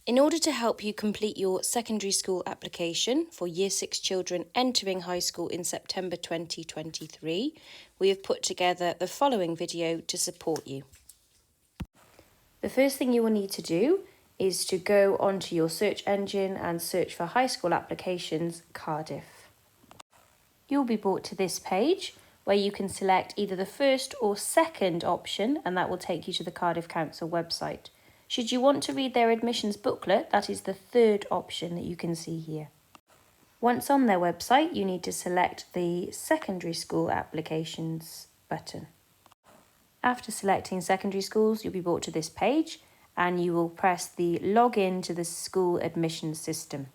In order to help you complete your secondary school application for Year 6 children entering high school in September 2023, we have put together the following video to support you. The first thing you will need to do is to go onto your search engine and search for High School Applications Cardiff. You'll be brought to this page where you can select either the first or second option, and that will take you to the Cardiff Council website. Should you want to read their admissions booklet, that is the third option that you can see here. Once on their website, you need to select the Secondary School Applications button. After selecting secondary schools, you'll be brought to this page and you will press the login to the school admissions system.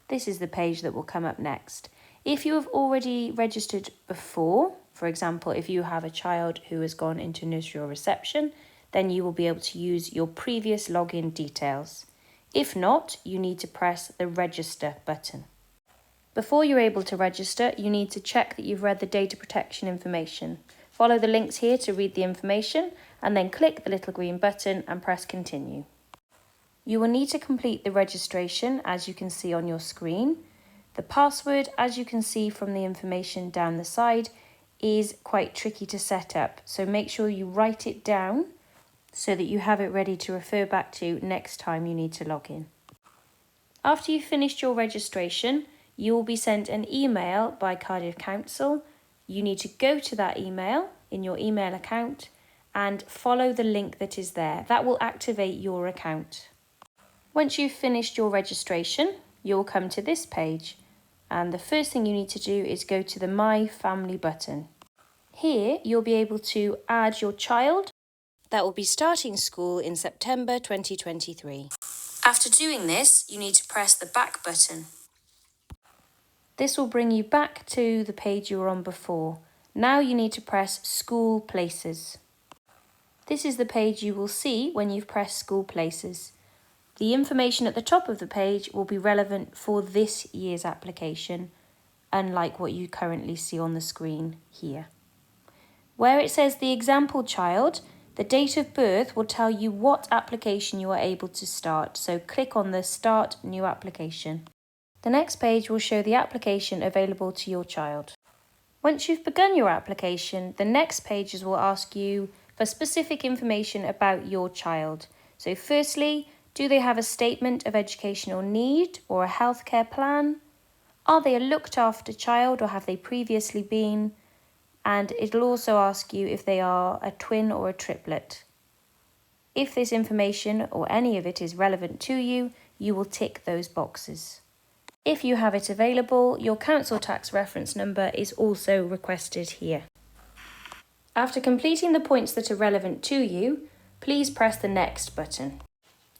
This is the page that will come up next. If you have already registered before, for example, if you have a child who has gone into nursery or reception, then you will be able to use your previous login details. If not, you need to press the register button. Before you're able to register, you need to check that you've read the data protection information. Follow the links here to read the information and then click the little green button and press continue. You will need to complete the registration as you can see on your screen. The password, as you can see from the information down the side, is quite tricky to set up, so make sure you write it down so that you have it ready to refer back to next time you need to log in. After you've finished your registration, you will be sent an email by Cardiff Council. You need to go to that email in your email account and follow the link that is there. That will activate your account. Once you've finished your registration, you'll come to this page, and the first thing you need to do is go to the My Family button. Here you'll be able to add your child that will be starting school in September 2023. After doing this, you need to press the back button. This will bring you back to the page you were on before. Now you need to press School Places. This is the page you will see when you've pressed School Places. The information at the top of the page will be relevant for this year's application, unlike what you currently see on the screen here. Where it says the example child, the date of birth will tell you what application you are able to start, so click on the Start New Application. The next page will show the application available to your child. Once you've begun your application, the next pages will ask you for specific information about your child. So firstly, do they have a statement of educational need or a healthcare plan? Are they a looked after child or have they previously been? And it'll also ask you if they are a twin or a triplet. If this information or any of it is relevant to you, you will tick those boxes. If you have it available, your council tax reference number is also requested here. After completing the points that are relevant to you, please press the Next button.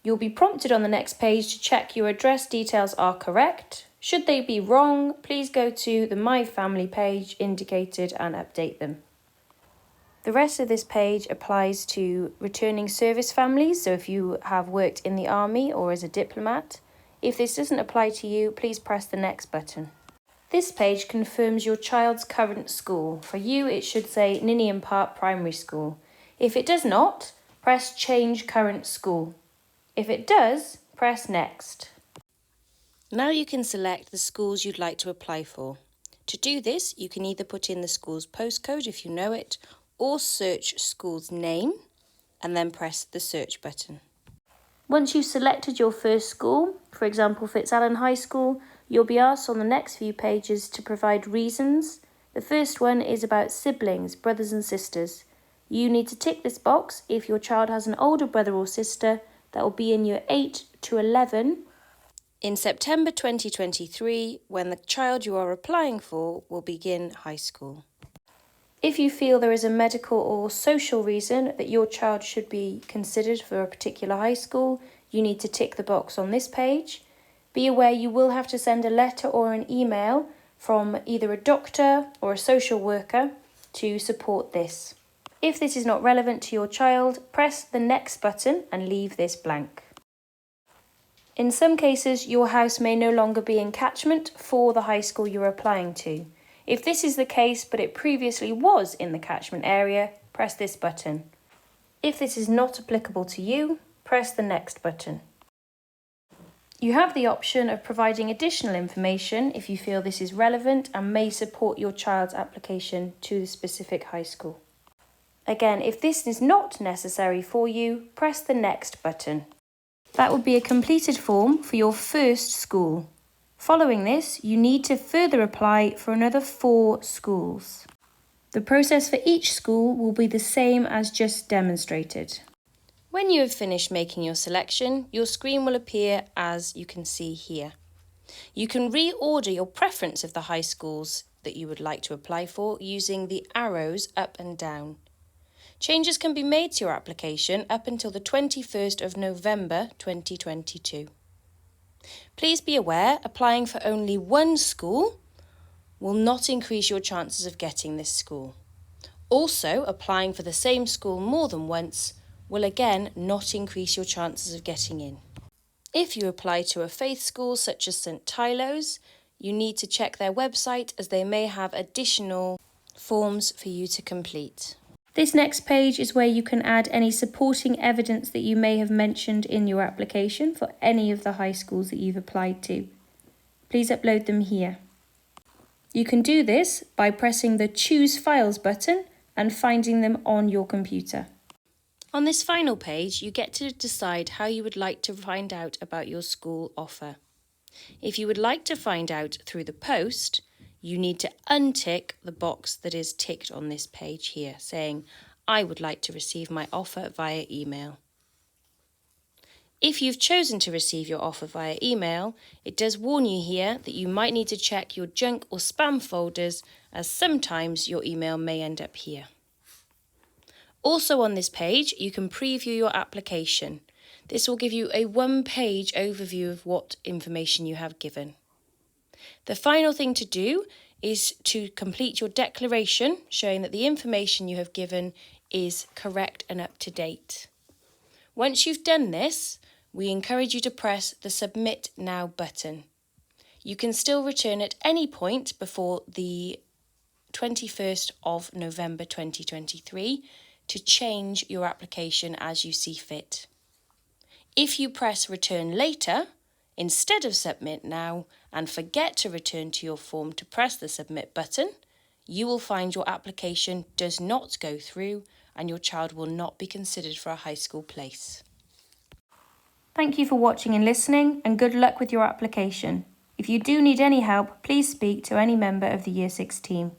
You'll be prompted on the next page to check your address details are correct. Should they be wrong, please go to the My Family page indicated and update them. The rest of this page applies to returning service families, so if you have worked in the army or as a diplomat. If this doesn't apply to you, please press the Next button. This page confirms your child's current school. For you, it should say Ninian Park Primary School. If it does not, press Change Current School. If it does, press Next. Now you can select the schools you'd like to apply for. To do this, you can either put in the school's postcode if you know it, or search school's name, and then press the search button. Once you've selected your first school, for example Fitzallen High School, you'll be asked on the next few pages to provide reasons. The first one is about siblings, brothers and sisters. You need to tick this box if your child has an older brother or sister that will be in year 8 to 11 in September 2023, when the child you are applying for will begin high school. If you feel there is a medical or social reason that your child should be considered for a particular high school, you need to tick the box on this page. Be aware you will have to send a letter or an email from either a doctor or a social worker to support this. If this is not relevant to your child, press the Next button and leave this blank. In some cases, your house may no longer be in catchment for the high school you're applying to. If this is the case, but it previously was in the catchment area, press this button. If this is not applicable to you, press the Next button. You have the option of providing additional information if you feel this is relevant and may support your child's application to the specific high school. Again, if this is not necessary for you, press the Next button. That would be a completed form for your first school. Following this, you need to further apply for another 4 schools. The process for each school will be the same as just demonstrated. When you have finished making your selection, your screen will appear as you can see here. You can reorder your preference of the high schools that you would like to apply for using the arrows up and down. Changes can be made to your application up until the 21st of November 2022. Please be aware, applying for only one school will not increase your chances of getting this school. Also, applying for the same school more than once will again not increase your chances of getting in. If you apply to a faith school such as St Tylo's, you need to check their website as they may have additional forms for you to complete. This next page is where you can add any supporting evidence that you may have mentioned in your application for any of the high schools that you've applied to. Please upload them here. You can do this by pressing the Choose Files button and finding them on your computer. On this final page, you get to decide how you would like to find out about your school offer. If you would like to find out through the post, you need to untick the box that is ticked on this page here, saying, I would like to receive my offer via email. If you've chosen to receive your offer via email, it does warn you here that you might need to check your junk or spam folders, as sometimes your email may end up here. Also on this page, you can preview your application. This will give you a one-page overview of what information you have given. The final thing to do is to complete your declaration showing that the information you have given is correct and up to date. Once you've done this, we encourage you to press the Submit Now button. You can still return at any point before the 21st of November 2023 to change your application as you see fit. If you press Return Later, instead of Submit Now, and forget to return to your form to press the Submit button, you will find your application does not go through and your child will not be considered for a high school place. Thank you for watching and listening, and good luck with your application. If you do need any help, please speak to any member of the Year 6 team.